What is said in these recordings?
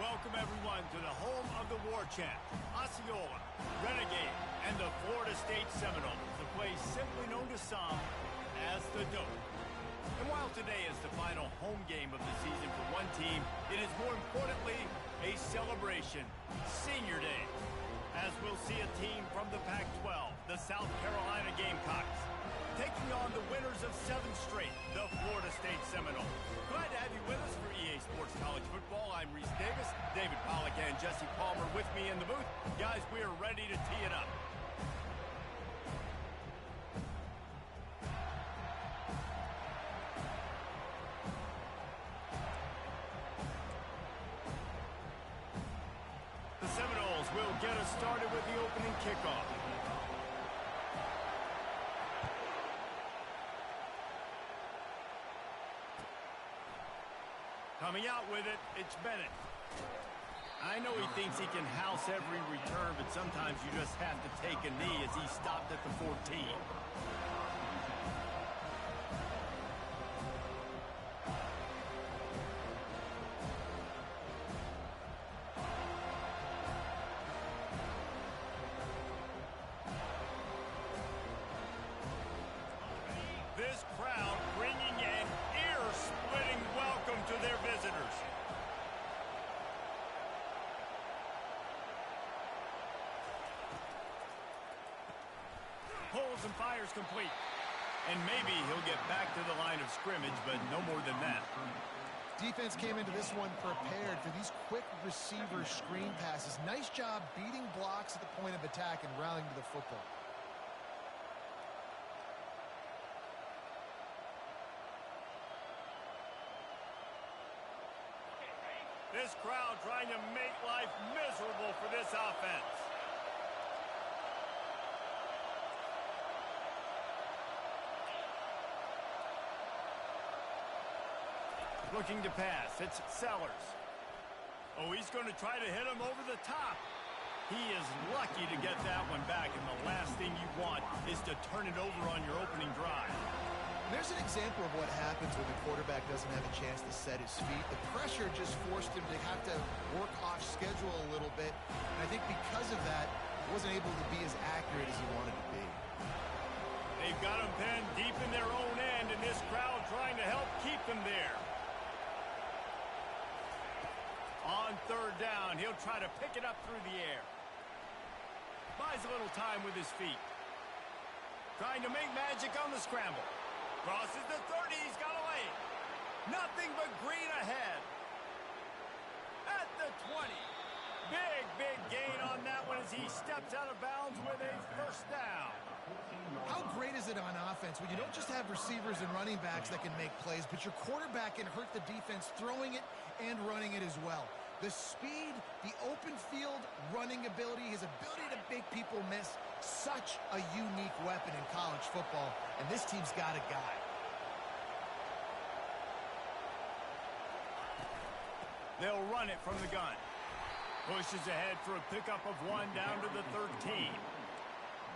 Welcome, everyone, to the home of the War Chant, Osceola, Renegade, and the Florida State Seminoles, the place simply known to some as the Dope. And while today is the final home game of the season for one team, it is more importantly a celebration, Senior Day, as we'll see a team from the Pac-12, the South Carolina Gamecocks, taking on the winners of 7 straight, the Florida State Seminoles. Glad to have you with us for EA Sports College Football. I'm Reese Davis, David Pollack and Jesse Palmer with me in the booth. Guys, we are ready to tee it up. The Seminoles will get us started with the opening kickoff. Coming out with it, it's Bennett. I know he thinks he can house every return, but sometimes you just have to take a knee as he stopped at the 14. This crowd bringing an ear-splitting welcome to their visitors. Pulls and fires complete. And maybe he'll get back to the line of scrimmage, but no more than that. Defense came into this one prepared for these quick receiver screen passes. Nice job beating blocks at the point of attack and rallying to the football. This crowd trying to make life miserable for this offense. Looking to pass, it's Sellers. Oh, he's going to try to hit him over the top. He is lucky to get that one back, and the last thing you want is to turn it over on your opening drive. There's an example of what happens when the quarterback doesn't have a chance to set his feet. The pressure just forced him to have to work off schedule a little bit. And I think because of that, he wasn't able to be as accurate as he wanted to be. They've got him pinned deep in their own end, and this crowd trying to help keep him there. On third down, he'll try to pick it up through the air. Buys a little time with his feet. Trying to make magic on the scramble. Crosses the 30, he's got a lane. Nothing but green ahead. At the 20. Big gain on that one as he steps out of bounds with a first down. How great is it on offense when you don't just have receivers and running backs that can make plays, but your quarterback can hurt the defense throwing it and running it as well. The speed, the open field running ability, his ability to make people miss, such a unique weapon in college football, and this team's got a guy. They'll run it from the gun. Pushes ahead for a pickup of 1 down to the 13.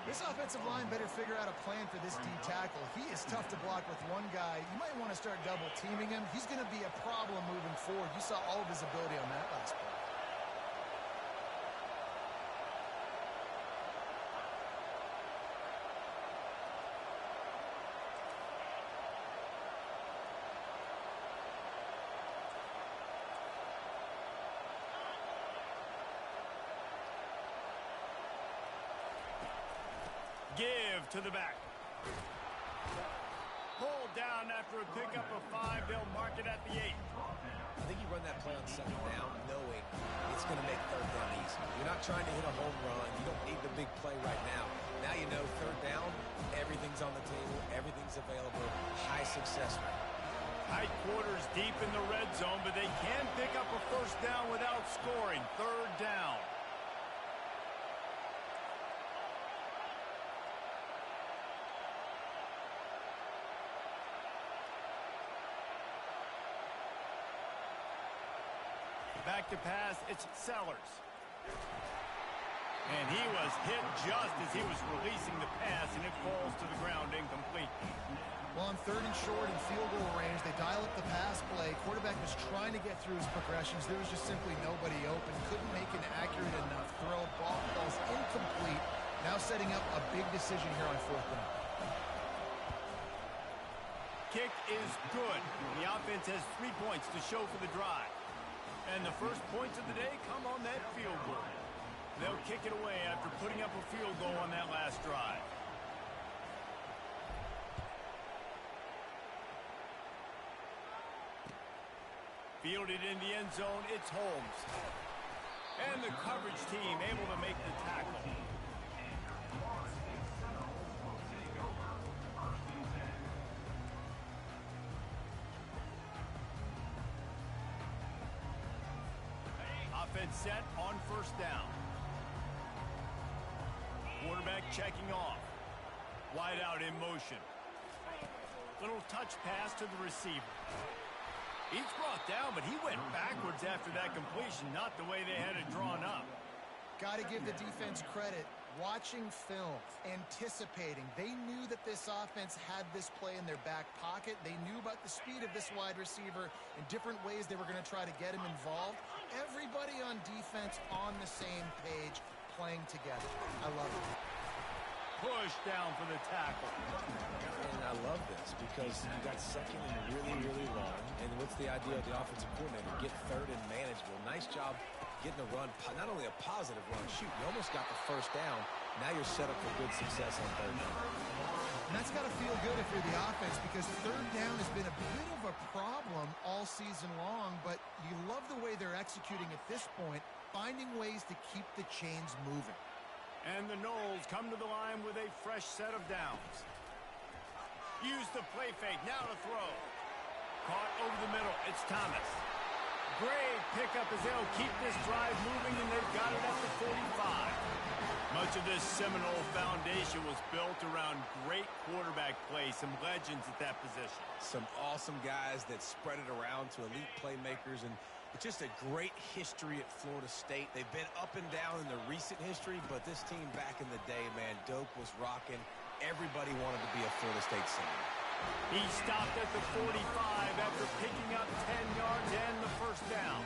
This offensive line better figure out a plan for this D tackle. He is tough to block with one guy. You might want to start double teaming him. He's going to be a problem moving forward. You saw all of his ability on that last play. Give to the back. Pulled down after a pickup of 5. They'll mark it at the 8. I think you run that play on second down knowing it's going to make third down easy. You're not trying to hit a home run. You don't need the big play right now. Now you know third down, everything's on the table, everything's available, high success rate. Tight quarters deep in the red zone, but they can pick up a first down without scoring. Third down. Back to pass, it's Sellers. And he was hit just as he was releasing the pass, and it falls to the ground incomplete. Well, on third and short and field goal range. They dial up the pass play. Quarterback was trying to get through his progressions. There was just simply nobody open. Couldn't make an accurate enough throw. Ball's incomplete. Now setting up a big decision here on fourth down. Kick is good. The offense has 3 points to show for the drive. And the first points of the day come on that field goal. They'll kick it away after putting up a field goal on that last drive. Fielded in the end zone, it's Holmes. And the coverage team able to make the tackle. Offense set on first down. Quarterback checking off. Wide out in motion. Little touch pass to the receiver. He's brought down, but he went backwards after that completion, not the way they had it drawn up. Got to give the defense credit. Watching film, anticipating. They knew that this offense had this play in their back pocket. They knew about the speed of this wide receiver and different ways they were going to try to get him involved. Everybody on defense on the same page, playing together. I love it. Push down for the tackle. And I love this because you got second and really, really long. And what's the idea of the offensive coordinator? Get third and manageable. Nice job getting a run, not only a positive run. Shoot, you almost got the first down. Now you're set up for good success on third down. And that's got to feel good if you're the offense because third down has been a bit of a problem all season long, but you love the way they're executing at this point, finding ways to keep the chains moving. And the Noles come to the line with a fresh set of downs. Use the play fake, now to throw. Caught over the middle, it's Thomas. Great pickup as they'll keep this drive moving, and they've got it up to 45. Much of this Seminole foundation was built around great quarterback play, some legends at that position. Some awesome guys that spread it around to elite playmakers, and it's just a great history at Florida State. They've been up and down in the recent history, but this team back in the day, man, Doak was rocking. Everybody wanted to be a Florida State Seminole. He stopped at the 45 after picking up 10 yards and the first down.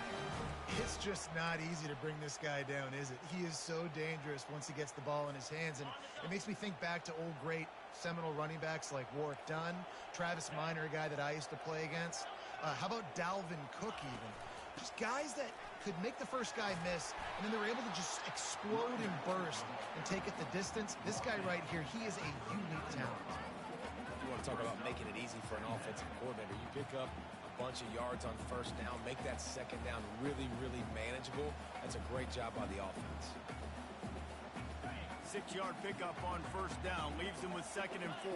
It's just not easy to bring this guy down, is it? He is so dangerous once he gets the ball in his hands, and it makes me think back to old great Seminole running backs like Warwick Dunn, Travis Minor, a guy that I used to play against. How about Dalvin Cook even? Just guys that could make the first guy miss, and then they were able to just explode and burst and take it the distance. This guy right here, he is a unique talent. You want to talk about making it easy for an offensive coordinator. You pick up a bunch of yards on first down, make that second down really, really manageable. That's a great job by the offense. 6-yard pickup on first down leaves them with 2nd and 4.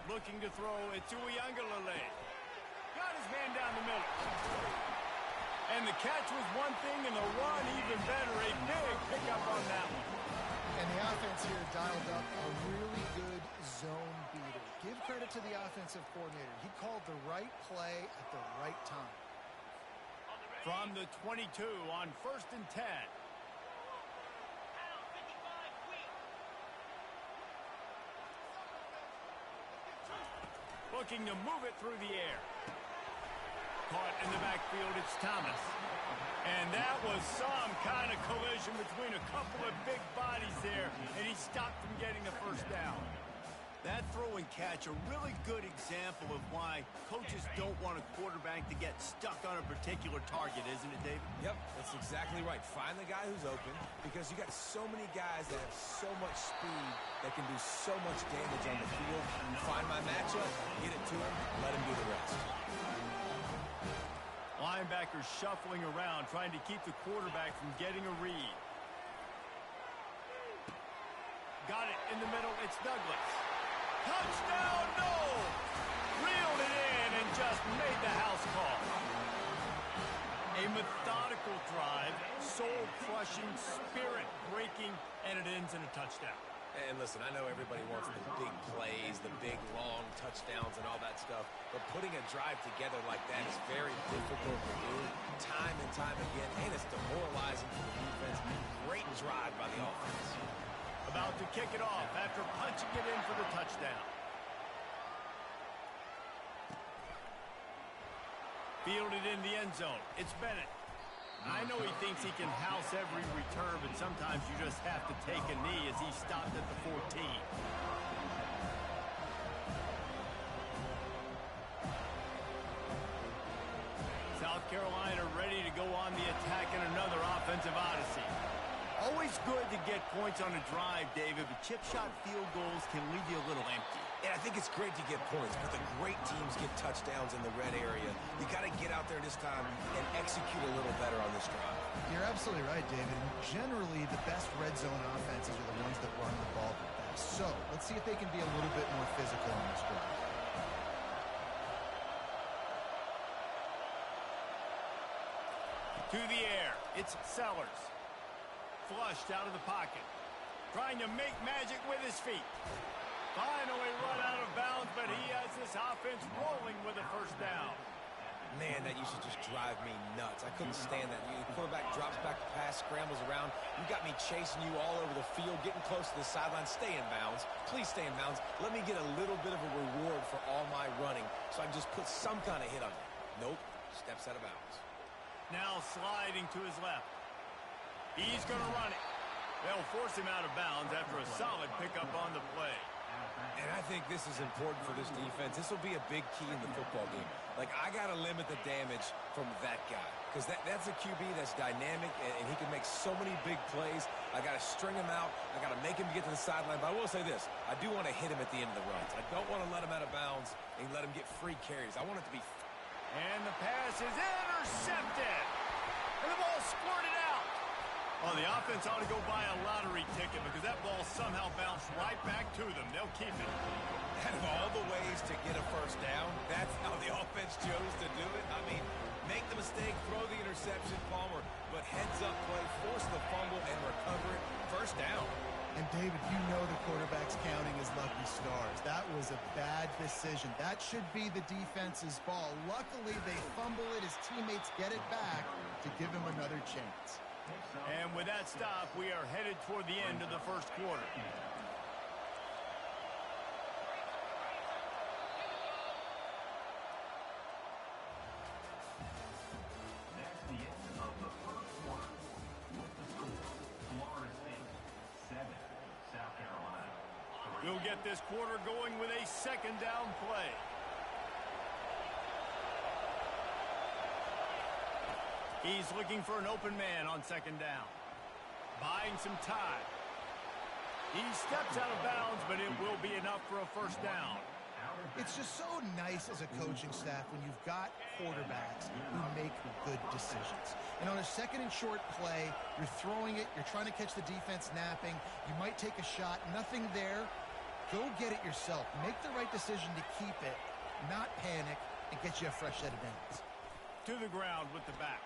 Looking to throw it to Uiagalelei. Got his man down the middle. And the catch was one thing, and the run even better. A big pickup on that one. And the offense here dialed up a really good zone beater. Give credit to the offensive coordinator. He called the right play at the right time. From the 22 on 1st and 10. Looking to move it through the air. Caught in the backfield, it's Thomas. And that was some kind of collision between a couple of big bodies there, and he stopped from getting the first down. That throw and catch, a really good example of why coaches don't want a quarterback to get stuck on a particular target, isn't it, David? Yep, that's exactly right. Find the guy who's open because you got so many guys that have so much speed that can do so much damage on the field. You find my matchup, get it to him, let him do the rest. Linebackers shuffling around, trying to keep the quarterback from getting a read. Got it in the middle, it's Douglas. Touchdown, no! Reeled it in and just made the house call. A methodical drive, soul-crushing, spirit-breaking, and it ends in a touchdown. And listen, I know everybody wants the big plays, the big, long touchdowns and all that stuff, but putting a drive together like that is very difficult to do time and time again, and it's demoralizing for the defense. Great drive by the offense. About to kick it off after punching it in for the touchdown. Fielded in the end zone. It's Bennett. I know he thinks he can house every return, but sometimes you just have to take a knee as he stopped at the 14. South Carolina ready to go on the attack in another offensive odyssey. Always good to get points on a drive, David, but chip shot field goals can leave you a little empty. And I think it's great to get points, but the great teams get touchdowns in the red area. You got to get out there this time and execute a little better on this drive. You're absolutely right, David. Generally, the best red zone offenses are the ones that run the ball the best. So, let's see if they can be a little bit more physical on this drive. To the air, it's Sellers. Flushed out of the pocket. Trying to make magic with his feet. Finally run out of bounds, but he has this offense rolling with a first down. Man, that used to just drive me nuts. I couldn't stand that. The quarterback drops back to pass, scrambles around. You got me chasing you all over the field, getting close to the sideline. Stay in bounds. Please stay in bounds. Let me get a little bit of a reward for all my running so I can just put some kind of hit on you. Nope. Steps out of bounds. Now sliding to his left. He's going to run it. They'll force him out of bounds after a solid pickup on the play. And I think this is important for this defense. This will be a big key in the football game. Like, I got to limit the damage from that guy because that's a QB that's dynamic, and he can make so many big plays. I got to string him out. I got to make him get to the sideline. But I will say this. I do want to hit him at the end of the runs. I don't want to let him out of bounds and let him get free carries. I want it to be... And the pass is intercepted. And the ball squirted out. Well, the offense ought to go buy a lottery ticket because that ball somehow bounced right back to them. They'll keep it. Out of all the ways to get a first down, that's how the offense chose to do it. I mean, make the mistake, throw the interception, Palmer, but heads-up play, force the fumble, and recover it. First down. And, David, you know the quarterback's counting his lucky stars. That was a bad decision. That should be the defense's ball. Luckily, they fumble it. His teammates get it back to give him another chance. And with that stop, we are headed toward the end of the first quarter. That's the end of the first quarter. With the score, Florida State 7, South Carolina 3. We'll get this quarter going with a second down play. He's looking for an open man on second down. Buying some time. He steps out of bounds, but it will be enough for a first down. It's just so nice as a coaching staff when you've got quarterbacks who make good decisions. And on a second and short play, you're throwing it, you're trying to catch the defense napping, you might take a shot, nothing there. Go get it yourself. Make the right decision to keep it, not panic, and get you a fresh set of downs. To the ground with the back.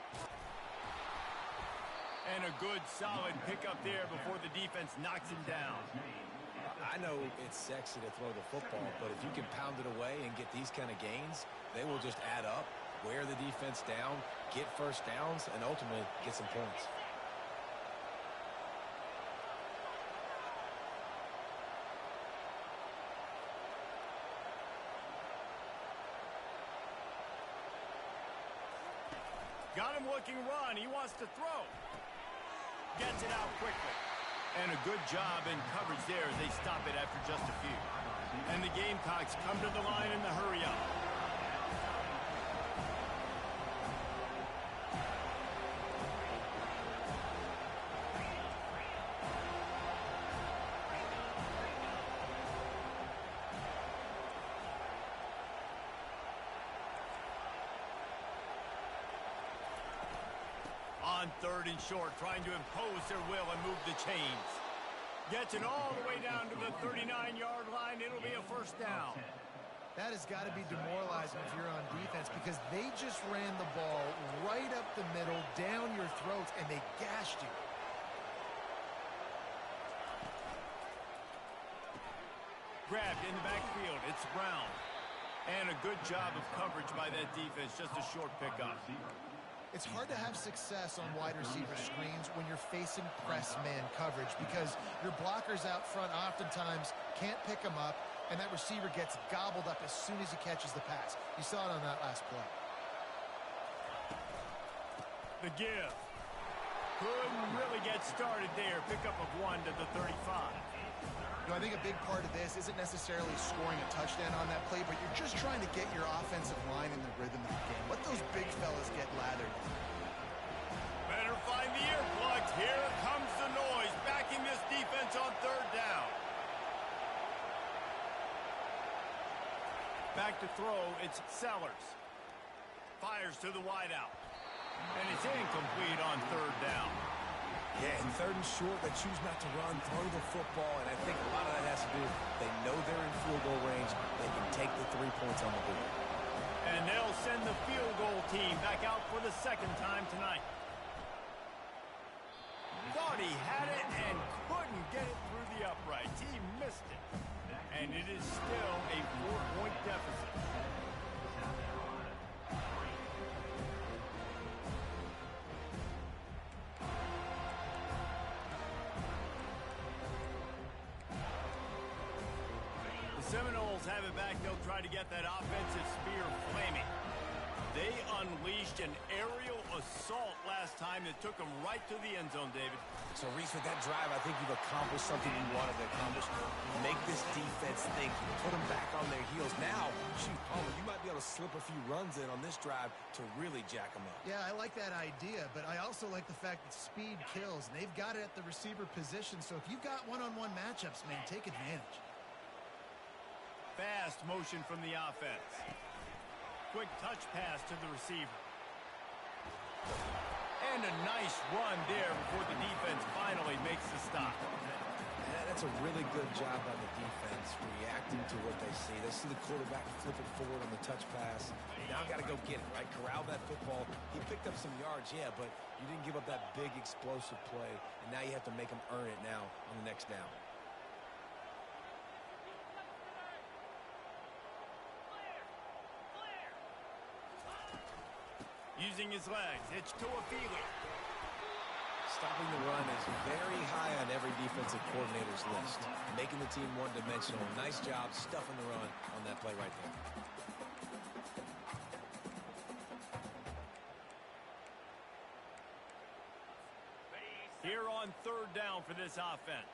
And a good, solid pickup there before the defense knocks him down. I know it's sexy to throw the football, but if you can pound it away and get these kind of gains, they will just add up, wear the defense down, get first downs, and ultimately get some points. Got him looking run. He wants to throw. Gets it out quickly. And a good job in coverage there as they stop it after just a few. And the Gamecocks come to the line in the hurry up. On third and short, trying to impose their will and move the chains. Gets it all the way down to the 39-yard line. It'll be a first down. That has got to be demoralizing if you're on defense because they just ran the ball right up the middle, down your throats, and they gashed you. Grabbed in the backfield. It's Brown. And a good job of coverage by that defense. Just a short pickup. It's hard to have success on wide receiver screens when you're facing press man coverage because your blockers out front oftentimes can't pick them up, and that receiver gets gobbled up as soon as he catches the pass. You saw it on that last play. The give. Couldn't really get started there. Pickup of 1 to the 35. You know, I think a big part of this isn't necessarily scoring a touchdown on that play, but you're just trying to get your offensive line in the rhythm of the game. Let those big fellas get lathered. Better find the earplugs. Here comes the noise, backing this defense on third down. Back to throw, it's Sellers. Fires to the wideout. And it's incomplete on third down. Yeah, in third and short, they choose not to run, throw the football, and I think a lot of that has to do, they know they're in field goal range, they can take the 3 points on the board. And they'll send the field goal team back out for the second time tonight. Thought he had it and couldn't get it through the uprights. He missed it. And it is still a 4-point deficit. Seminoles have it back. They'll try to get that offensive spear flaming. They unleashed an aerial assault last time that took them right to the end zone, David. So, Reese, with that drive, I think you've accomplished something you wanted to accomplish. Make this defense think. Put them back on their heels. Now, shoot, Palmer, you might be able to slip a few runs in on this drive to really jack them up. Yeah, I like that idea, but I also like the fact that speed kills, and they've got it at the receiver position. So if you've got one-on-one matchups, man, take advantage. Fast motion from the offense. Quick touch pass to the receiver. And a nice run there before the defense finally makes the stop. Yeah, that's a really good job by the defense, reacting to what they see. They see the quarterback flip it forward on the touch pass. Now got to go get it, right? Corral that football. He picked up some yards, yeah, but you didn't give up that big explosive play, and now you have to make him earn it now on the next down. Using his legs, it's Tuafili. Stopping the run is very high on every defensive coordinator's list. Making the team one-dimensional. Nice job stuffing the run on that play right there. Here on third down for this offense.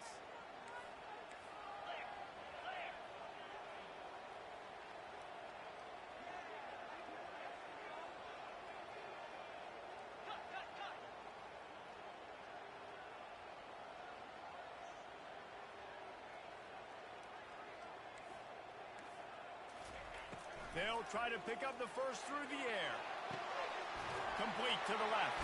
They'll try to pick up the first through the air. Complete to the left.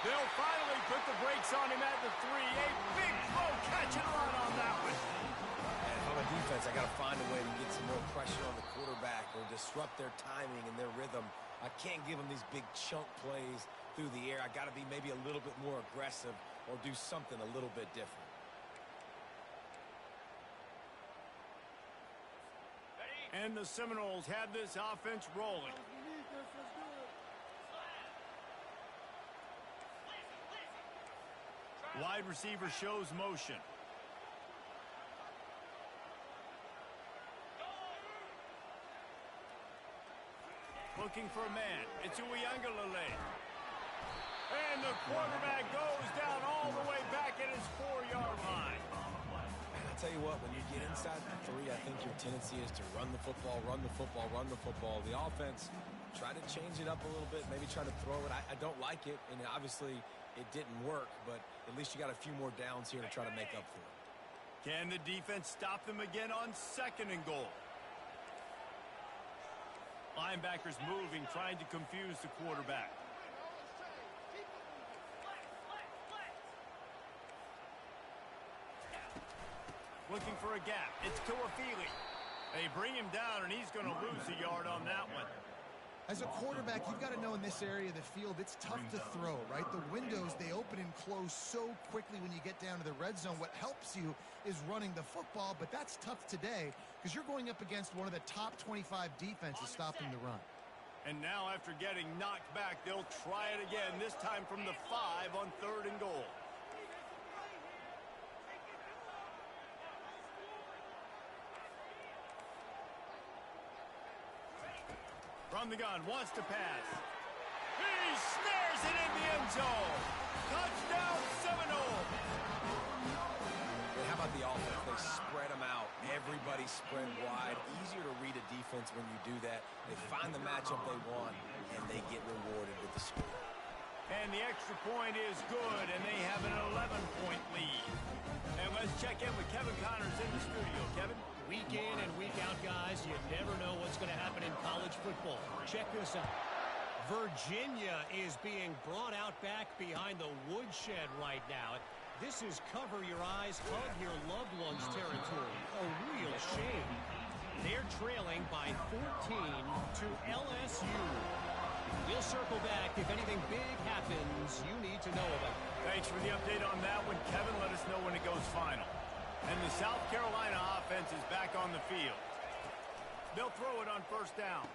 They'll finally put the brakes on him at the 3. A big throw, catch and run on that one. And from a defense, I got to find a way to get some more pressure on the quarterback or disrupt their timing and their rhythm. I can't give them these big chunk plays through the air. I got to be maybe a little bit more aggressive or do something a little bit different. And the Seminoles have this offense rolling. Wide receiver shows motion. Looking for a man. It's Uiagalelei. And the quarterback goes down all the way back at his 4-yard line. I'll tell you what, when you get inside the 3, I think your tendency is to run the football, run the football, run the football. The offense, try to change it up a little bit, maybe try to throw it. I don't like it, and obviously it didn't work, but at least you got a few more downs here to try to make up for it. Can the defense stop them again on 2nd and goal? Linebackers moving, trying to confuse the quarterback. Looking for a gap. It's Tuafili. They bring him down, and he's going to lose a yard on that one. As a quarterback, you've got to know in this area of the field, it's tough to throw, right? The windows, they open and close so quickly when you get down to the red zone. What helps you is running the football, but that's tough today because you're going up against one of the top 25 defenses stopping the run. And now after getting knocked back, they'll try it again, this time from the 5 on 3rd and goal. From the gun, wants to pass. He snares it in the end zone. Touchdown Seminole. And how about the offense? They spread them out. Everybody spread wide. Easier to read a defense when you do that. They find the matchup they want, and they get rewarded with the score. And the extra point is good, and they have an 11-point lead. And let's check in with Kevin Connors in the studio. Kevin? Week in and week out, guys, you never know what's going to happen in college football. Check this out. Virginia is being brought out back behind the woodshed right now. This is cover your eyes, hug your loved ones territory. A real shame. They're trailing by 14 to LSU. We'll circle back if anything big happens you need to know about. Thanks for the update on that one, Kevin. Let us know when it goes final. And the South Carolina offense is back on the field. They'll throw it on 1st down.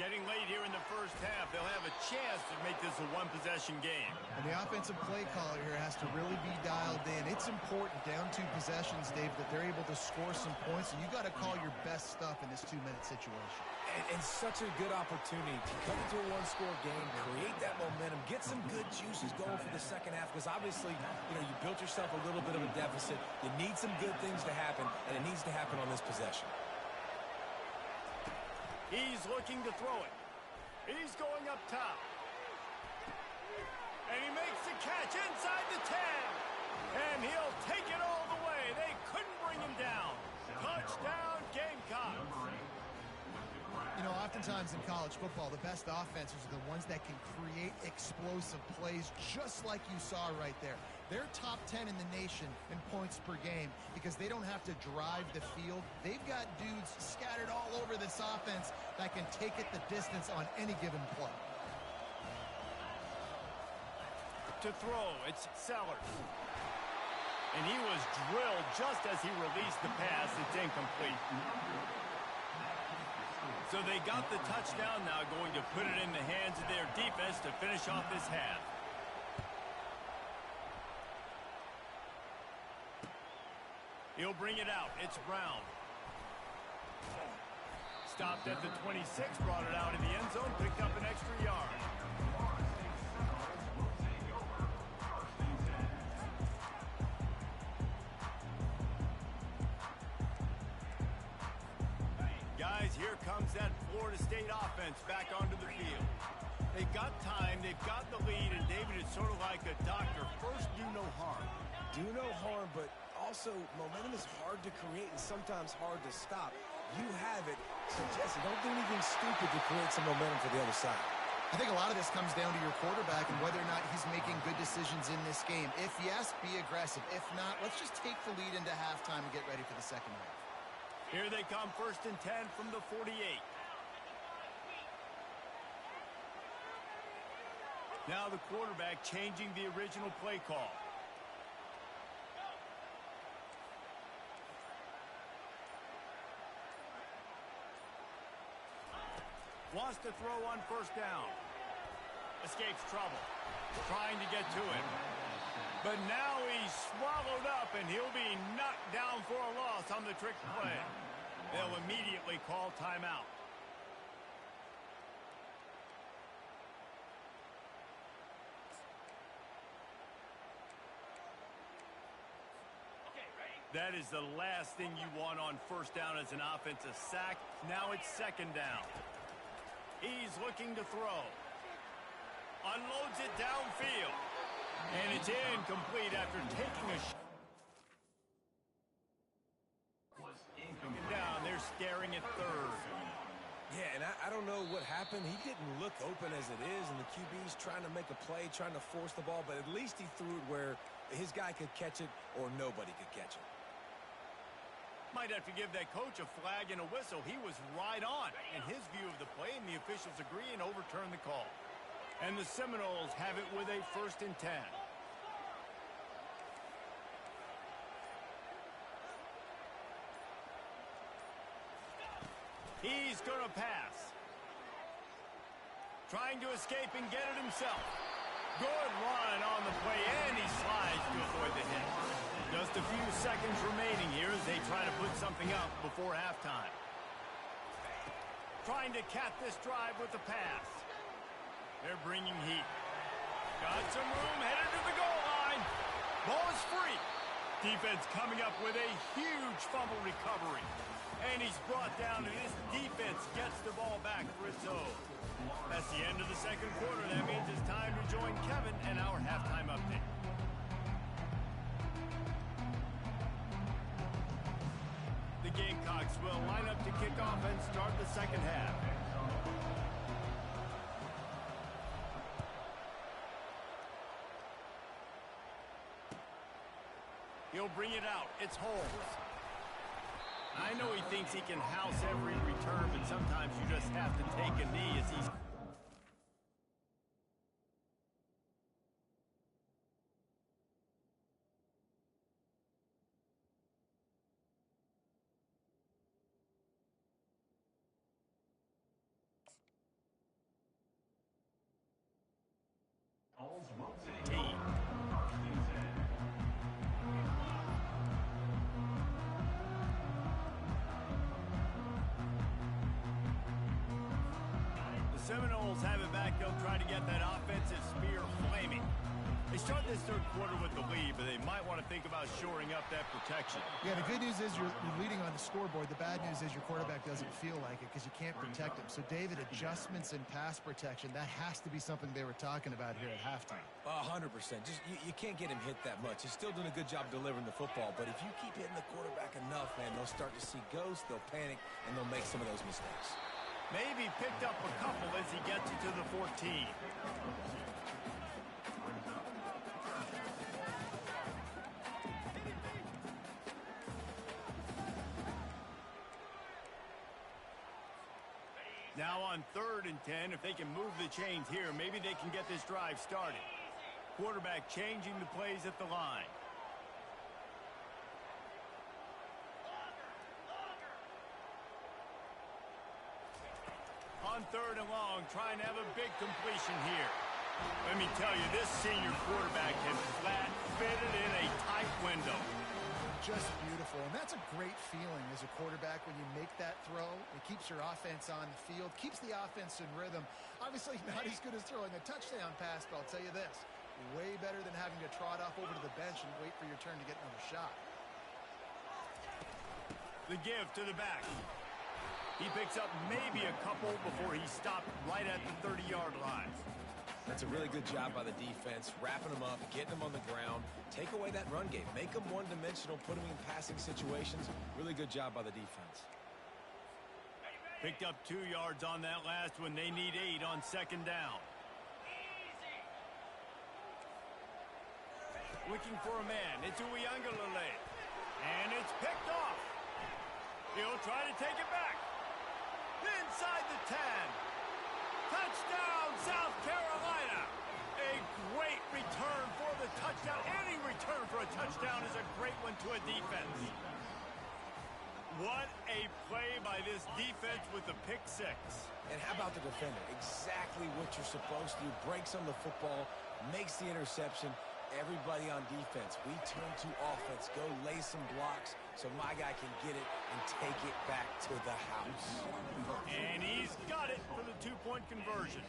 Getting late here in the first half, they'll have a chance to make this a one-possession game. And the offensive play caller here has to really be dialed in. It's important, down 2 possessions, Dave, that they're able to score some points, and you got to call your best stuff in this 2-minute situation. And such a good opportunity to come into a one-score game, create that momentum, get some good juices going for the second half, because obviously, you built yourself a little bit of a deficit. You need some good things to happen, and it needs to happen on this possession. He's looking to throw it. He's going up top. And he makes the catch inside the 10. And he'll take it all the way. They couldn't bring him down. Touchdown, Gamecocks. Oftentimes in college football, the best offenses are the ones that can create explosive plays, just like you saw right there. They're top 10 in the nation in points per game because they don't have to drive the field. They've got dudes scattered all over this offense that can take it the distance on any given play. To throw, it's Sellers. And he was drilled just as he released the pass. It's incomplete. So they got the touchdown, now going to put it in the hands of their defense to finish off this half. He'll bring it out. It's Brown. Stopped at the 26, brought it out in the end zone, picked up an extra yard. Guys, here comes that Florida State offense back onto the field. They've got time, they've got the lead, and David, it's sort of like a doctor. First, do no harm. Do no harm, but also momentum is hard to create and sometimes hard to stop. You have it, so Jesse, don't do anything stupid to create some momentum for the other side. I think a lot of this comes down to your quarterback and whether or not he's making good decisions in this game. If yes, be aggressive. If not, let's just take the lead into halftime and get ready for the second half. Here they come, 1st and 10 from the 48. Now the quarterback changing the original play call. Wants to throw on 1st down. Escapes trouble. Trying to get to it. But now he's swallowed up, and he'll be knocked down for a loss on the trick play. They'll immediately call timeout. That is the last thing you want on 1st down as an offensive sack. Now it's 2nd down. He's looking to throw. Unloads it downfield. And it's incomplete after taking a shot. Down, they're staring at 3rd. Yeah, and I don't know what happened. He didn't look open as it is, and the QB's trying to make a play, trying to force the ball, but at least he threw it where his guy could catch it or nobody could catch it. Might have to give that coach a flag and a whistle. He was right on in his view of the play, and the officials agree and overturn the call. And the Seminoles have it with a 1st and 10. He's going to pass. Trying to escape and get it himself. Good run on the play, and he slides to avoid the hit. Just a few seconds remaining here as they try to put something up before halftime. Trying to cap this drive with the pass. They're bringing heat. Got some room, headed to the goal line. Ball is free. Defense coming up with a huge fumble recovery. And he's brought down, and this defense gets the ball back for its own. That's the end of the second quarter. That means it's time to join Kevin and our halftime update. The Gamecocks will line up to kick off and start the second half. He'll bring it out. It's Holmes. I know he thinks he can house every return, but sometimes you just have to take a knee as he's... Seminoles have it back. They'll try to get that offensive spear flaming. They start this third quarter with the lead, but they might want to think about shoring up that protection. Yeah, the good news is you're leading on the scoreboard. The bad news is your quarterback doesn't feel like it because you can't protect him. So, David, adjustments in pass protection, that has to be something they were talking about here at halftime. 100%. Just you can't get him hit that much. He's still doing a good job delivering the football, but if you keep hitting the quarterback enough, man, they'll start to see ghosts, they'll panic, and they'll make some of those mistakes. Maybe picked up a couple as he gets it to the 14. Now on 3rd and 10, if they can move the chains here, maybe they can get this drive started. Quarterback changing the plays at the line. On 3rd and long, trying to have a big completion here. Let me tell you, this senior quarterback can flat fit it in a tight window. Just beautiful, and that's a great feeling as a quarterback when you make that throw. It keeps your offense on the field, keeps the offense in rhythm. Obviously not as good as throwing a touchdown pass, but I'll tell you this, way better than having to trot off over to the bench and wait for your turn to get another shot. The give to the back. He picks up maybe a couple before he stopped right at the 30-yard line. That's a really good job by the defense, wrapping them up, getting them on the ground, take away that run game, make them one-dimensional, put them in passing situations. Really good job by the defense. Picked up 2 yards on that last one. They need 8 on 2nd down. Looking for a man. It's Uiagalelei. And it's picked off. He'll try to take it back. Inside the 10. Touchdown, South Carolina. A great return for the touchdown. Any return for a touchdown is a great one to a defense. What a play by this defense with the pick 6. And how about the defender? Exactly what you're supposed to do. Breaks on the football, makes the interception. Everybody on defense, we turn to offense. Go lay some blocks so my guy can get it and take it back to the house. And he's got it for the 2-point conversion.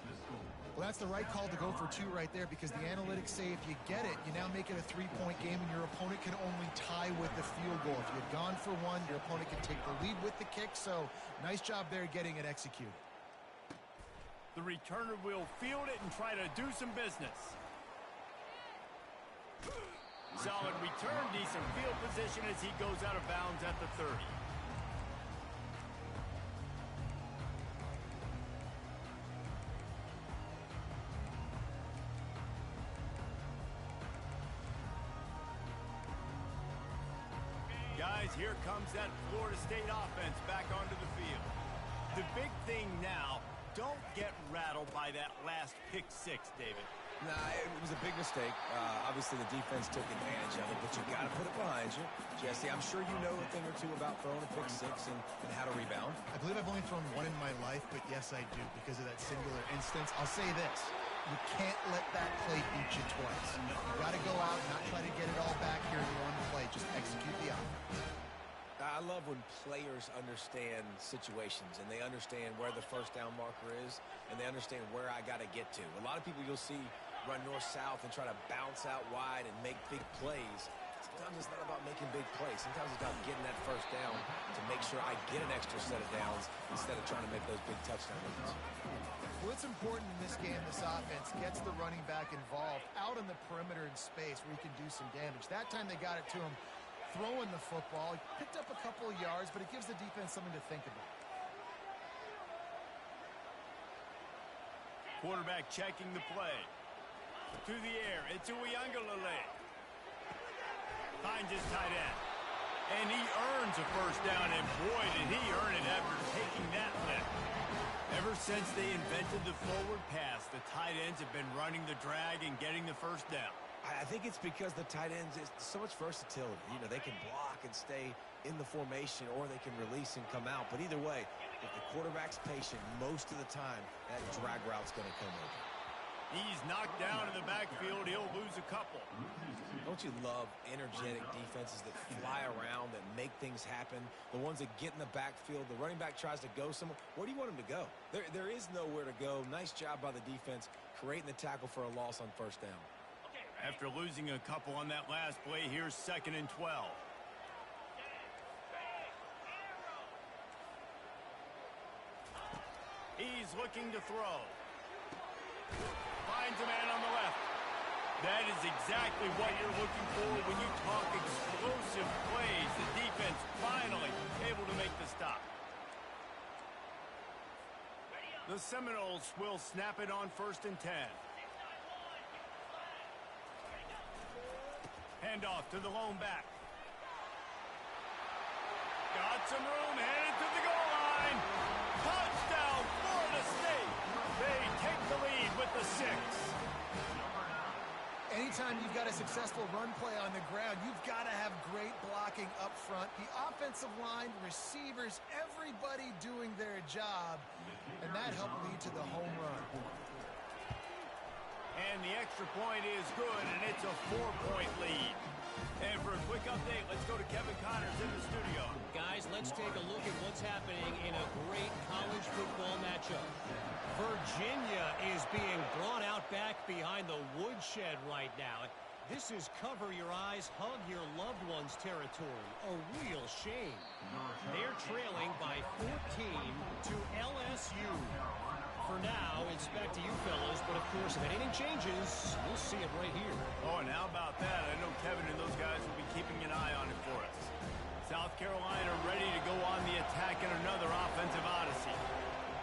Well, that's the right call to go for 2 right there because the analytics say if you get it, you now make it a 3-point game and your opponent can only tie with the field goal. If you had gone for 1, your opponent can take the lead with the kick. So nice job there getting it executed. The returner will field it and try to do some business. Solid return, decent field position as he goes out of bounds at the 30. Guys, here comes that Florida State offense back onto the field. The big thing now, don't get rattled by that last pick 6, David. Nah, it was a big mistake. Obviously, the defense took advantage of it, but you got to put it behind don't you? Jesse, I'm sure you know a thing or two about throwing a pick six and how to rebound. I believe I've only thrown one in my life, but yes, I do because of that singular instance. I'll say this. You can't let that play beat you twice. You got to go out and not try to get it all back here in one play. Just execute the offense. I love when players understand situations and they understand where the first down marker is and they understand where I got to get to. A lot of people you'll see run north-south and try to bounce out wide and make big plays. Sometimes it's not about making big plays. Sometimes it's about getting that first down to make sure I get an extra set of downs instead of trying to make those big touchdown runs. Well, it's important in this game, this offense gets the running back involved out on the perimeter in space where he can do some damage. That time they got it to him throwing the football. He picked up a couple of yards, but it gives the defense something to think about. Quarterback checking the play. To the air, it's Uiagalelei. Finds his tight end. And he earns a first down, and boy, did he earn it after taking that lift. Ever since they invented the forward pass, the tight ends have been running the drag and getting the first down. I think it's because the tight ends is so much versatility. You know, they can block and stay in the formation, or they can release and come out. But either way, if the quarterback's patient, most of the time, that drag route's going to come over. He's knocked down in the backfield. He'll lose a couple. Don't you love energetic defenses that fly around, that make things happen? The ones that get in the backfield, the running back tries to go somewhere. Where do you want him to go? There is nowhere to go. Nice job by the defense creating the tackle for a loss on first down. After losing a couple on that last play, here's 2nd and 12. He's looking to throw. Finds a man on the left. That is exactly what you're looking for when you talk explosive plays. The defense finally able to make the stop. The Seminoles will snap it on 1st and 10. Handoff to the lone back. Got some room, headed to the goal line. Touchdown, Florida State. They take the lead with the 6. Anytime you've got a successful run play on the ground, you've got to have great blocking up front. The offensive line, receivers, everybody doing their job, and that helped lead to the home run. And the extra point is good, and it's a 4-point lead. And for a quick update, let's go to Kevin Connors in the studio. Guys, let's take a look at what's happening in a great college football matchup. Virginia is being brought out back behind the woodshed right now. This is cover your eyes, hug your loved ones territory. A real shame. They're trailing by 14 to LSU. For now, it's back to you fellas, but of course, if anything changes, we'll see it right here. Oh, and how about that? I know Kevin and those guys will be keeping an eye on it for us. South Carolina ready to go on the attack in another offensive odyssey.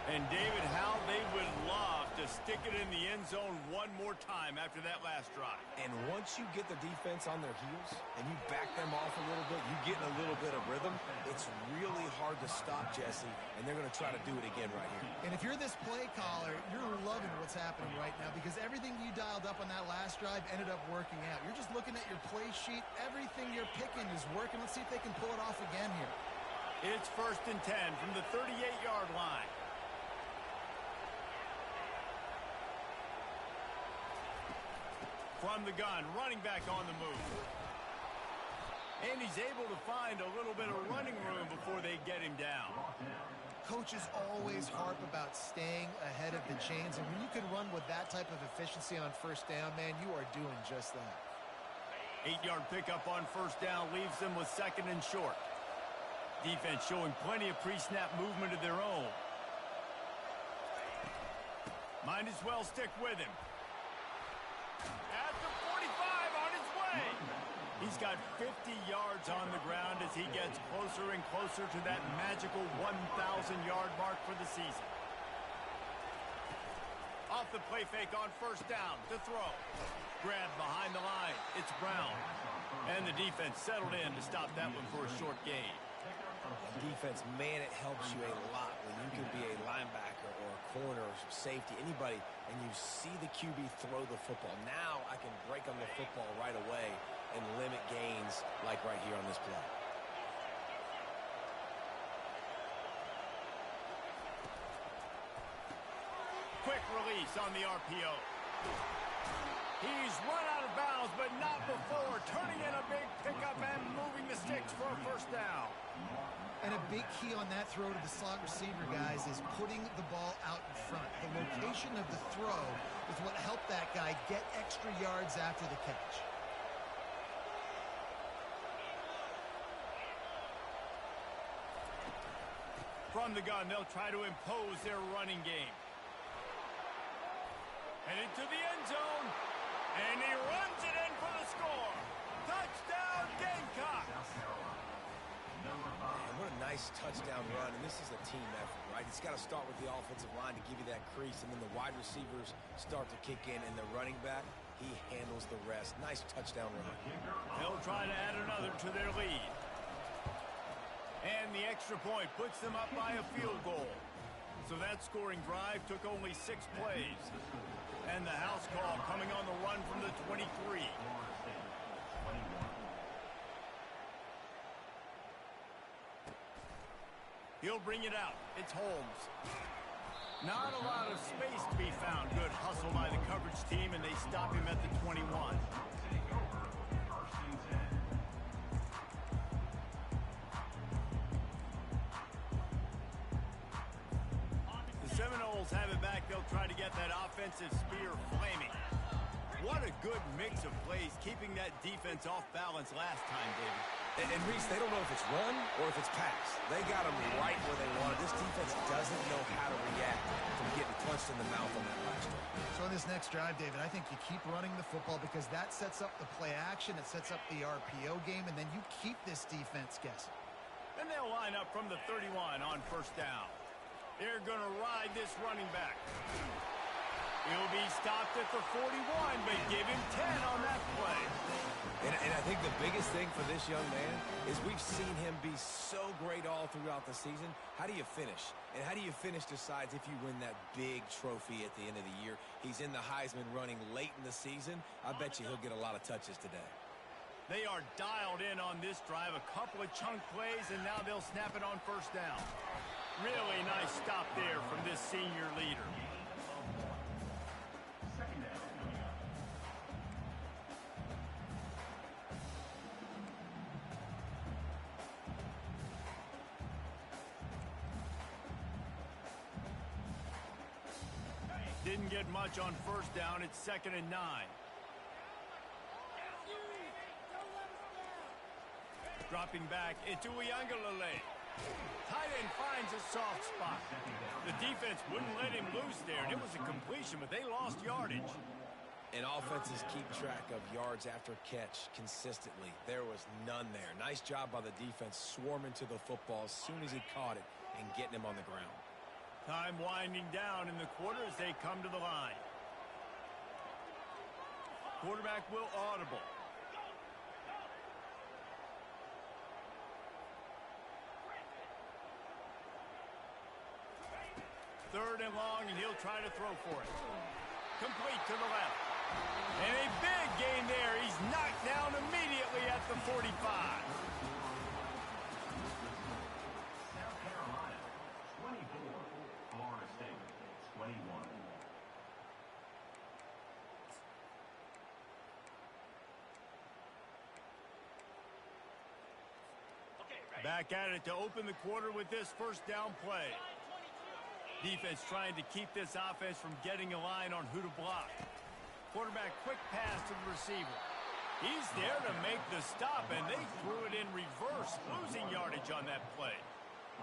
And David, how they would love to stick it in the end zone one more time after that last drive. And once you get the defense on their heels and you back them off a little bit, you get in a little bit of rhythm, it's really hard to stop, Jesse, and they're going to try to do it again right here. And if you're this play caller, you're loving what's happening right now because everything you dialed up on that last drive ended up working out. You're just looking at your play sheet. Everything you're picking is working. Let's see if they can pull it off again here. It's 1st and 10 from the 38-yard line. From the gun, running back on the move. And he's able to find a little bit of running room before they get him down. Coaches always harp about staying ahead of the chains, and when you can run with that type of efficiency on first down, man, you are doing just that. 8-yard pickup on first down leaves them with 2nd and short. Defense showing plenty of pre-snap movement of their own. Might as well stick with him. At the 45 on his way. He's got 50 yards on the ground as he gets closer and closer to that magical 1,000-yard mark for the season. Off the play fake on first down to throw. Grab behind the line. It's Brown. And the defense settled in to stop that one for a short gain. Defense, man, it helps you a lot when you can be a linebacker or a corner or safety, anybody, and you see the QB throw the football. Now I can break on the football right away and limit gains like right here on this play. Quick release on the RPO. He's run out of bounds, but not before turning in a big pickup and moving the sticks for a first down. And a big key on that throw to the slot receiver, guys, is putting the ball out in front. The location of the throw is what helped that guy get extra yards after the catch. From the gun, they'll try to impose their running game. Headed to the end zone, and he runs it in for the score. Touchdown, Gamecocks! Man, what a nice touchdown run, and this is a team effort, right? It's got to start with the offensive line to give you that crease, and then the wide receivers start to kick in, and the running back, he handles the rest. Nice touchdown run. They'll try to add another to their lead. And the extra point puts them up by a field goal. So that scoring drive took only 6 plays. And the house call coming on the run from the 23. He'll bring it out. It's Holmes. Not a lot of space to be found. Good hustle by the coverage team, and they stop him at the 21. Seminoles have it back. They'll try to get that offensive spear flaming. What a good mix of plays, keeping that defense off balance last time, David. And Reese, they don't know if it's run or if it's pass. They got them right where they want it. This defense doesn't know how to react from getting punched in the mouth on that last drive. So on this next drive, David, I think you keep running the football because that sets up the play action, it sets up the RPO game, and then you keep this defense guessing. And they'll line up from the 31 on first down. They're going to ride this running back. He'll be stopped at the 41, but give him 10 on that play. And I think the biggest thing for this young man is we've seen him be so great all throughout the season. How do you finish? And how do you finish decides if you win that big trophy at the end of the year. He's in the Heisman running late in the season. I bet you he'll get a lot of touches today. They are dialed in on this drive. A couple of chunk plays, and now they'll snap it on first down. Really nice stop there from this senior leader. Didn't get much on first down. It's 2nd and 9. Dropping back, it's Uiagalelei. Tight end finds a soft spot. The defense wouldn't let him loose there, and it was a completion, but they lost yardage. And offenses keep track of yards after catch consistently. There was none there. Nice job by the defense swarming to the football as soon as he caught it and getting him on the ground. Time winding down in the quarter as they come to the line. Quarterback will audible. Third and long, and he'll try to throw for it. Complete to the left. And a big gain there. He's knocked down immediately at the 45. South Carolina, 24. Florida State, 21. Back at it to open the quarter with this first down play. Defense trying to keep this offense from getting a line on who to block. Quarterback quick pass to the receiver. He's there to make the stop, and they threw it in reverse, losing yardage on that play.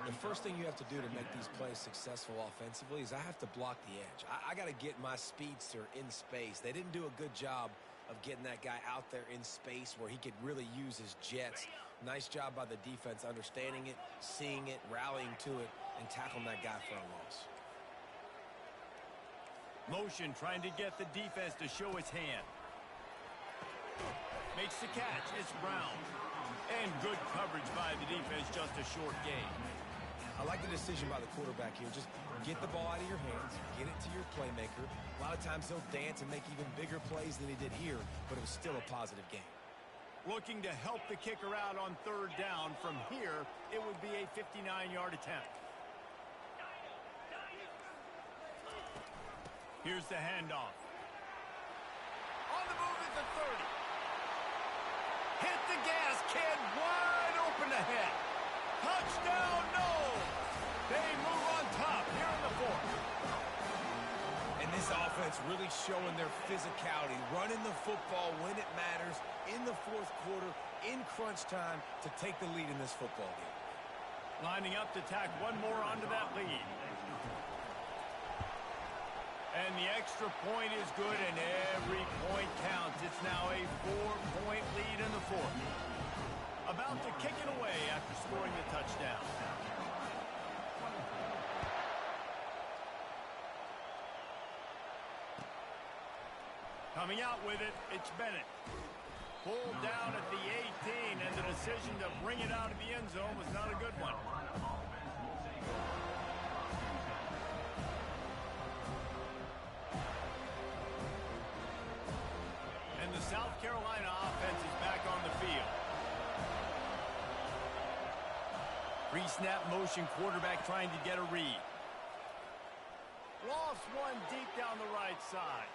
The first thing you have to do to make these plays successful offensively is I have to block the edge. I got to get my speedster in space. They didn't do a good job of getting that guy out there in space where he could really use his jets. Nice job by the defense understanding it, seeing it, rallying to it, and tackling that guy for a loss. Motion trying to get the defense to show his hand. Makes the catch. It's Brown. And good coverage by the defense, just a short gain. I like the decision by the quarterback here. Just get the ball out of your hands, get it to your playmaker. A lot of times he'll dance and make even bigger plays than he did here, but it was still a positive game. Looking to help the kicker out on third down. From here, it would be a 59-yard attempt. Here's the handoff. On the move at the 30. Hit the gas, kid. Wide open ahead. Touchdown, no. They move on top here in the fourth. And this offense really showing their physicality, running the football when it matters in the fourth quarter, in crunch time, to take the lead in this football game. Lining up to tack one more onto that lead. And the extra point is good, and every point counts. It's now a 4-point lead in the fourth. About to kick it away after scoring the touchdown. Coming out with it, it's Bennett. Pulled down at the 18, and the decision to bring it out of the end zone was not a good one. And the South Carolina offense is back on the field. Pre-snap motion, quarterback trying to get a read. Lost one deep down the right side.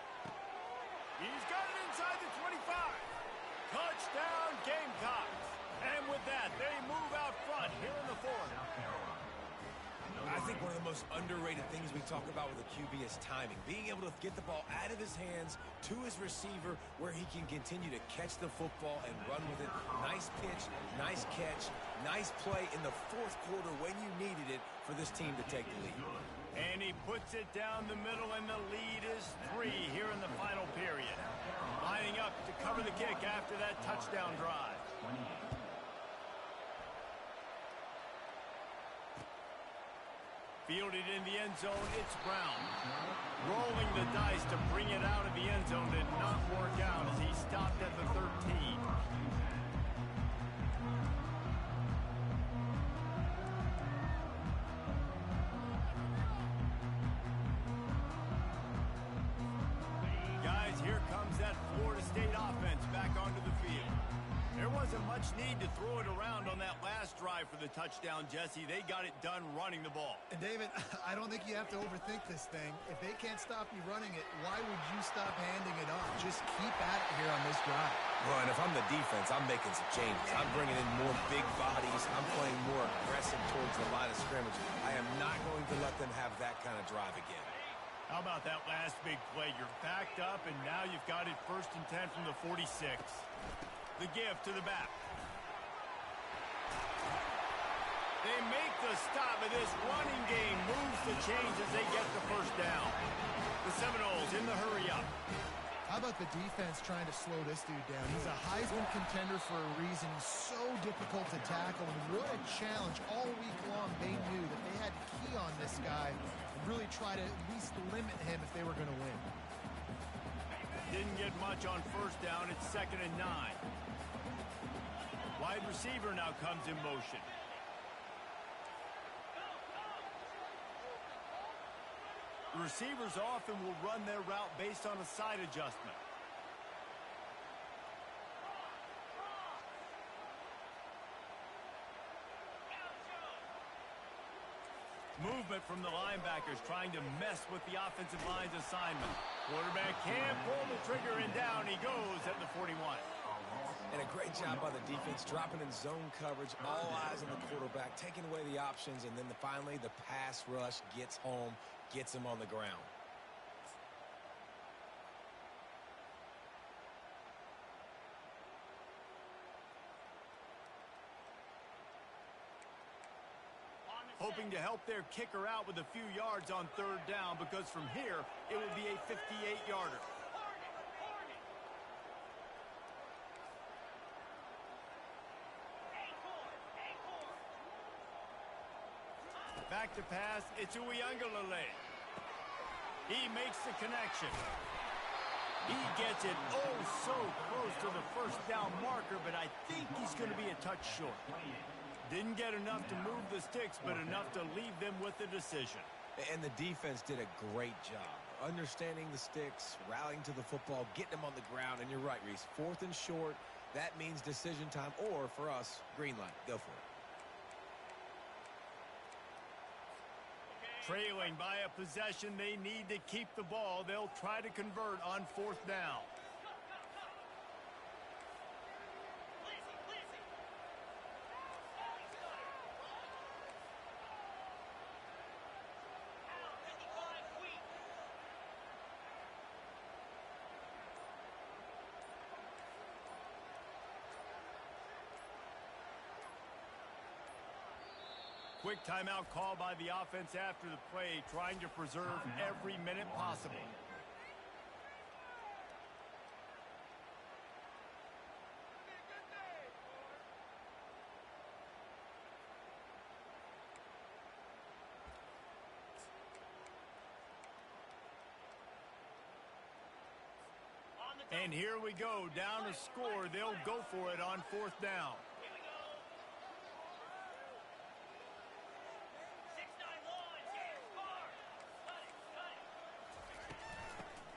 He's got it inside the 25. Touchdown, Gamecocks. And with that, they move out front here in the fourth. I think one of the most underrated things we talk about with a QB is timing. Being able to get the ball out of his hands to his receiver where he can continue to catch the football and run with it. Nice pitch, nice catch, nice play in the fourth quarter when you needed it for this team to take the lead. And he puts it down the middle, and the lead is 3 here in the final period. Lining up to cover the kick after that touchdown drive. Fielded in the end zone, it's Brown. Rolling the dice to bring it out of the end zone did not work out as he stopped at the 13. Guys, here comes that Florida State offense back onto the field. There wasn't much need to throw it around on that last drive for the touchdown, Jesse. They got it done running the ball. And David, I don't think you have to overthink this thing. If they can't stop you running it, why would you stop handing it off? Just keep at it here on this drive. Well, and if I'm the defense, I'm making some changes. I'm bringing in more big bodies. I'm playing more aggressive towards the line of scrimmage. I am not going to let them have that kind of drive again. How about that last big play? You're backed up, and now you've got it 1st and 10 from the 46. The give to the back. They make the stop, and this running game moves the chains as they get the first down. The Seminoles in the hurry up. How about the defense trying to slow this dude down? He's a Heisman contender for a reason. He's so difficult to tackle, and what a challenge. All week long, they knew that they had to key on this guy and really try to at least limit him if they were going to win. Didn't get much on first down. It's 2nd and 9. Wide receiver now comes in motion. The receivers often will run their route based on a side adjustment. Movement from the linebackers trying to mess with the offensive line's assignment. Quarterback can't pull the trigger, and down he goes at the 41. And a great job by the defense, dropping in zone coverage, all eyes on the quarterback, taking away the options, and then finally the pass rush gets home, gets him on the ground. Hoping to help their kicker out with a few yards on 3rd down, because from here it will be a 58-yarder. Back to pass, it's Uiagalelei. He makes the connection. He gets it so close to the first down marker, but I think he's going to be a touch short. Didn't get enough to move the sticks, but enough to leave them with the decision. And the defense did a great job understanding the sticks, rallying to the football, getting them on the ground. And you're right, Reese, 4th and short, That means decision time, or for us, green light. Go for it. Trailing by a possession, they need to keep the ball. They'll try to convert on 4th down. Quick timeout call by the offense after the play, trying to preserve every minute possible. And here we go, down to score. They'll go for it on 4th down.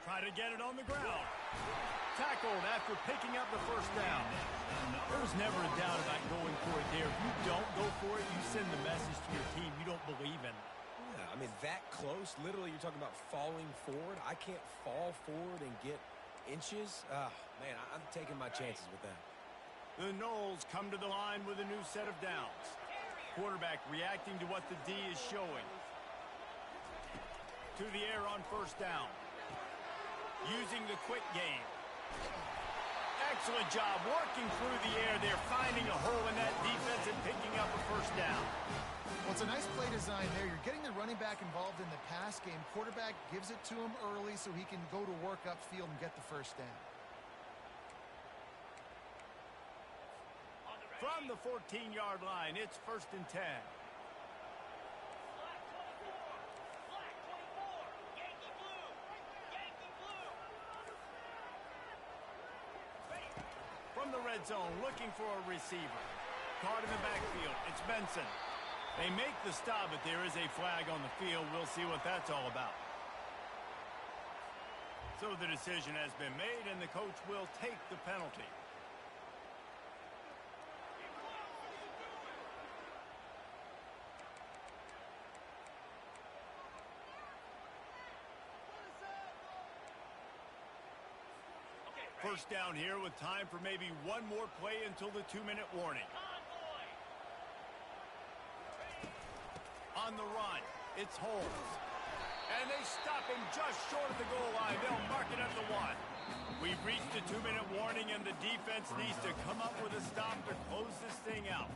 Try to get it on the ground. Tackled after picking up the 1st down. There was never a doubt about going for it there. If you don't go for it, you send the message to your team you don't believe in. Yeah, I mean, that close, literally you're talking about falling forward. I can't fall forward and get inches. Man, I'm taking my chances with that. The Noles come to the line with a new set of downs. Quarterback reacting to what the D is showing. To the air on 1st down. Using the quick game. Excellent job working through the air. They're finding a hole in that defense and picking up a 1st down. Well, it's a nice play design there. You're getting the running back involved in the pass game. Quarterback gives it to him early so he can go to work upfield and get the 1st down. From the 14-yard line, it's 1st and 10. From the red zone, looking for a receiver. Caught in the backfield. It's Benson. They make the stop, but there is a flag on the field. We'll see what that's all about. So the decision has been made, and the coach will take the penalty. First down here with time for maybe one more play until the 2-minute warning. On the run, it's Holmes. And they stop him just short of the goal line. They'll mark it at the 1. We've reached the 2-minute warning, and the defense needs to come up with a stop to close this thing out.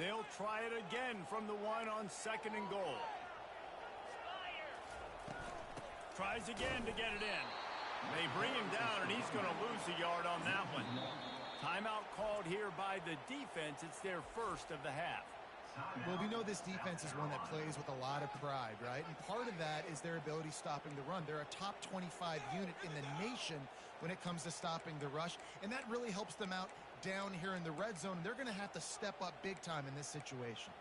They'll try it again from the 1 on 2nd and goal. Tries again to get it in. They bring him down, and he's going to lose a yard on that one. Timeout called here by the defense. It's their 1st of the half. Well, we know this defense is one that plays with a lot of pride, right? And part of that is their ability stopping the run. They're a top 25 unit in the nation when it comes to stopping the rush, and that really helps them out down here in the red zone. They're going to have to step up big time in this situation.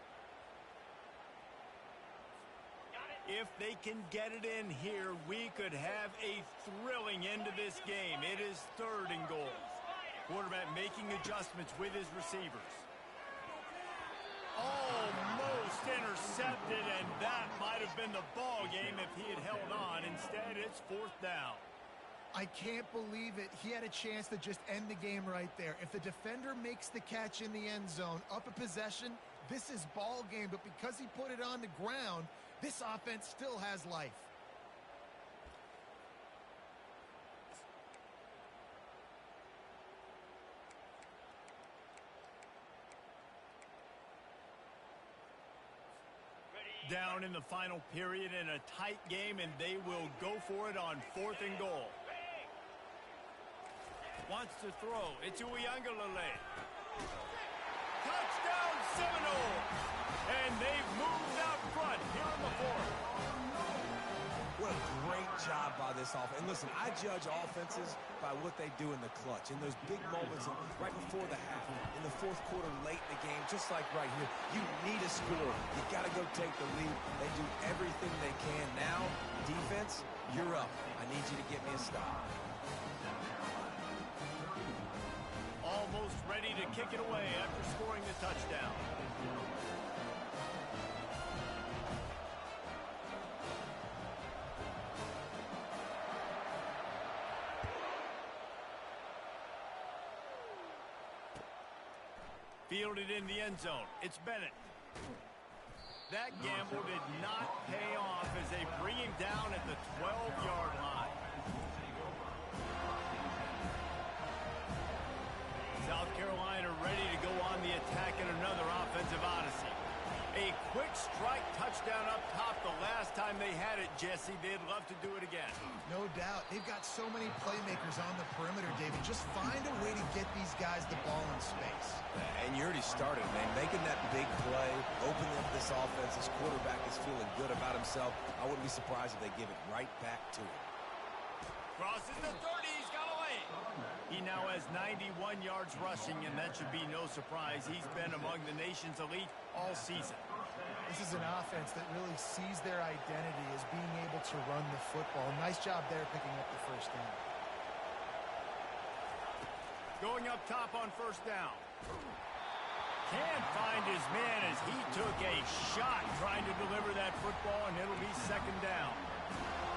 If they can get it in here, we could have a thrilling end to this game. It is 3rd and goal. Quarterback making adjustments with his receivers. Almost intercepted, and that might have been the ball game if he had held on. Instead, it's 4th down. I can't believe it. He had a chance to just end the game right there. If the defender makes the catch in the end zone, up a possession, this is ball game. But because he put it on the ground, this offense still has life. Down in the final period in a tight game, and they will go for it on 4th and goal. Wants to throw. It's Uiagalelei. Touchdown Seminoles! And they've moved out front here in the 4th. What a great job by this offense. And listen, I judge offenses by what they do in the clutch, in those big moments right before the half, in the 4th quarter, late in the game, just like right here. You need a score. You got to go take the lead. They do everything they can. Now, defense, You're up. I need you to get me a stop. Almost ready to kick it away after scoring the touchdown. Fielded in the end zone. It's Bennett. That gamble did not pay off as they bring him down at the 12-yard line. South Carolina ready to go on the attack in another offensive odyssey. A quick strike touchdown up top the last time they had it, Jesse. They'd love to do it again. No doubt. They've got so many playmakers on the perimeter, David. Just find a way to get these guys the ball in space. And you already started, man. Making that big play, opening up this offense. This quarterback is feeling good about himself. I wouldn't be surprised if they give it right back to him. Crosses the 30. He's got away. He now has 91 yards rushing, and that should be no surprise. He's been among the nation's elite all season. This is an offense that really sees their identity as being able to run the football. Nice job there picking up the first down. Going up top on first down. Can't find his man as he took a shot trying to deliver that football, and it'll be second down.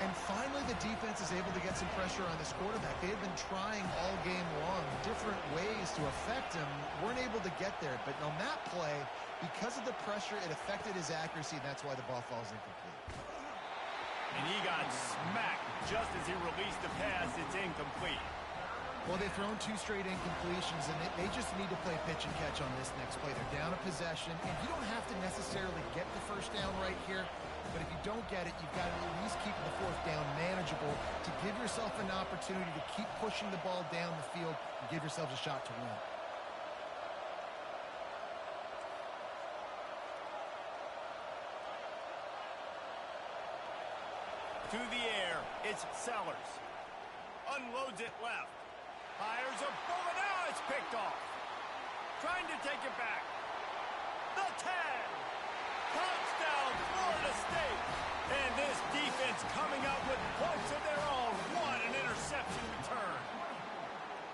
And finally, the defense is able to get some pressure on this quarterback. They had been trying all game long, different ways to affect him, weren't able to get there. But on that play, because of the pressure, it affected his accuracy, and that's why the ball falls incomplete. And he got smacked just as he released the pass. It's incomplete. Well, they've thrown 2 straight incompletions, and they just need to play pitch and catch on this next play. They're down a possession, and you don't have to necessarily get the first down right here. But if you don't get it, you've got to at least keep the fourth down manageable to give yourself an opportunity to keep pushing the ball down the field and give yourselves a shot to win. To the air, it's Sellers. Unloads it left. Fires a bullet. Now it's picked off. Trying to take it back. The 10. Touchdown, Florida State. And this defense coming up with points of their own. What an interception return.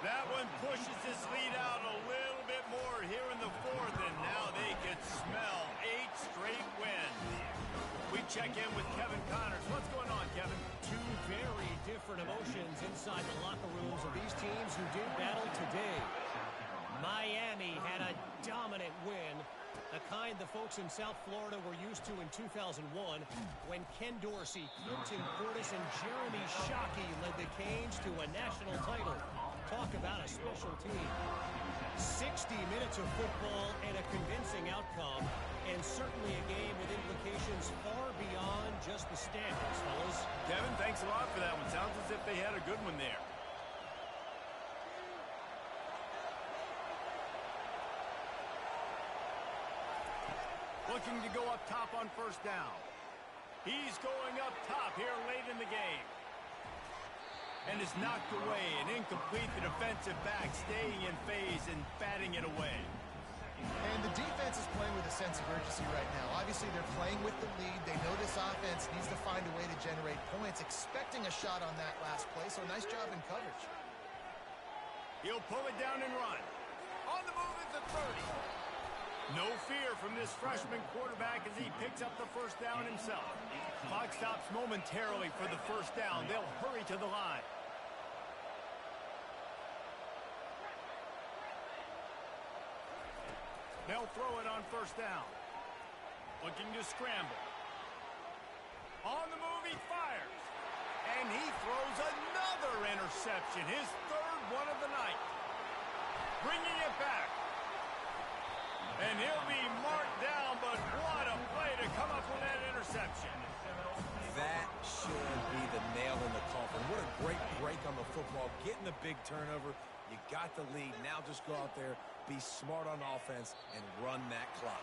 That one pushes this lead out a little bit more here in the fourth, and now they can smell 8 straight wins. We check in with Kevin Connors. What's going on, Kevin? 2 very different emotions inside the locker rooms of these teams who did battle today. Miami had a dominant win, the kind the folks in South Florida were used to in 2001 when Ken Dorsey, Clinton Portis, and Jeremy Shockey led the Canes to a national title. Talk about a special team. 60 minutes of football and a convincing outcome, and certainly a game with implications far beyond just the standings, fellas. Kevin, thanks a lot for that one. Sounds as if they had a good one there. Looking to go up top on first down. He's going up top here late in the game. And is knocked away and incomplete. The defensive back staying in phase and batting it away. And the defense is playing with a sense of urgency right now. Obviously, they're playing with the lead. They know this offense needs to find a way to generate points, expecting a shot on that last play. So nice job in coverage. He'll pull it down and run. On the move at the 30. No fear from this freshman quarterback as he picks up the first down himself. Clock stops momentarily for the first down. They'll hurry to the line. They'll throw it on first down. Looking to scramble. On the move, he fires. And he throws another interception. His third one of the night. Bringing it back. And he'll be marked down, but what a play to come up with that interception. That should be the nail in the coffin. What a great break on the football. Getting the big turnover. You got the lead. Now just go out there, be smart on offense, and run that clock.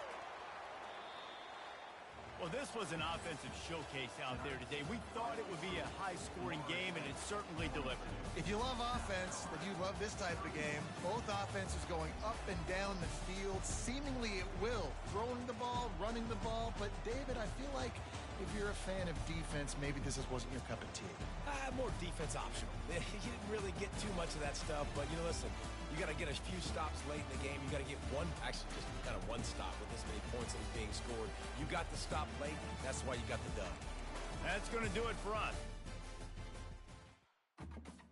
Well, this was an offensive showcase out there today. We thought it would be a high-scoring game, and it certainly delivered. If you love offense, then you love this type of game. Both offenses going up and down the field, seemingly at will. Throwing the ball, running the ball. But, David, I feel like If you're a fan of defense, maybe this wasn't your cup of tea. More defense optional. You didn't really get too much of that stuff, but, listen, you got to get a few stops late in the game. You got to get actually just kind of one stop with this many points that was being scored. You got the stop late. That's why you got the dub. That's going to do it for us.